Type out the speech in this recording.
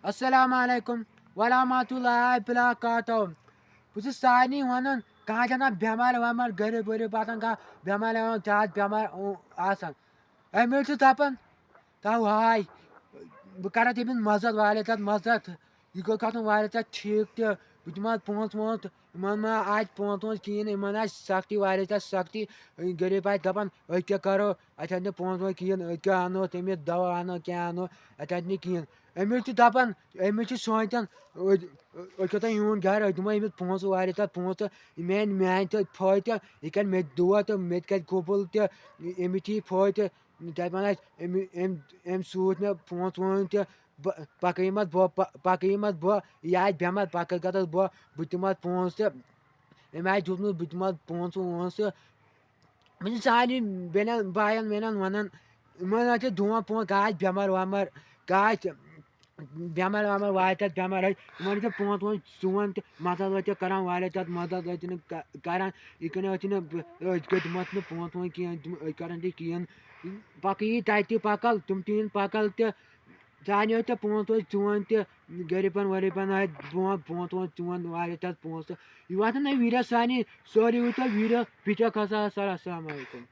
السلام علیکم ورحمۃ اللہ وبرکاتہ بہٕ چھُس سارنٕے وَنان کانٛہہ چھُ آسان بٮ۪مار وٮ۪مار غریٖب ؤریٖب آسان کانٛہہ بٮ۪مار زیادٕ بٮ۪مار آسان اَمہِ موٗجوٗب چھُس دَپان تَوَے بہٕ کَرٕ تٔمِس مَدد واریاہ زیادٕ مَدد یہِ گوٚژھ گژھُن واریاہ زیادٕ ٹھیٖک تہِ بہٕ دِمہٕ اَتھ پونٛسہٕ وونٛسہٕ یِمَن ما آسہِ پونٛسہٕ وونٛسہٕ کِہیٖنۍ یِمَن آسہِ سختی واریاہ زیادٕ سختی غریٖب آسہِ دَپان أسۍ کیٛاہ کَرو اَسہِ آسہِ نہٕ پونٛسہٕ وونٛسہٕ کِہیٖنۍ أسۍ کیٛاہ اَنو تٔمِس دَوا اَنو کیٛاہ اَنو اَتہِ آسہِ نہٕ کِہیٖنۍ أمِس چھِ دَپان أمِس چھِ سونٛچان أسۍ کوٚتام یِہُن گَرٕ أسۍ دِمو أمِس پونٛسہٕ واریاہ زیادٕ پونٛسہٕ یہِ میٛانہِ تہِ فٲیدٕ یہِ کَرِ مےٚ تہِ دُعا تہٕ مےٚ تہِ گژھِ قبوٗل تہِ أمِس تہِ یی فٲیدٕ دَپان آسہِ أمۍ سوٗز مےٚ پونٛسہٕ وونٛسہٕ تہِ پَکنٲیمَس بہٕ یہِ آسہِ بٮ۪مار پَکٲے کَتَس بہٕ دِمہٕ اَتھ پونٛسہٕ تہِ أمۍ آسہِ دیُتمُت بہٕ دِمہٕ اَتھ پونٛسہٕ وونٛسہٕ بہٕ چھُس سارنٕے بیٚنٮ۪ن بایَن وٮ۪نٮ۪ن وَنان یِمَن حظ چھِ دِوان پونٛسہٕ کانٛہہ آسہِ بٮ۪مار وٮ۪مار کانٛہہ آسہِ بٮ۪مار وٮ۪مار واریاہ زیادٕ بٮ۪مار آسہِ یِمَن چھِ پونٛسہٕ وونٛسہٕ دِوان تہٕ مَدد وَدد کَران واریاہ زیادٕ مَدد ٲسۍ نہٕ کَران یِتھ کٔنۍ ٲسۍ نہٕ أسۍ دِمہوس نہٕ پونٛسہٕ وونٛسہٕ کِہیٖنۍ أسۍ کَران تہِ کِہیٖنۍ پَکہٕ یی تَتہِ تہِ پَکَل تِم تہِ یِن پَکَل تہِ سارنٕے ٲسۍ ژےٚ پونٛسہٕ وونٛسہٕ دِوان تہِ غریٖبَن ؤریٖبَن آسہِ دِوان پونٛسہٕ وونٛسہٕ دِوان واریاہ زیادٕ پونٛسہٕ یہِ واتن نہٕ ویٖڈیو سارنٕے سورُے وٕچھو ویٖڈیو کھسا سر السلام علیکُم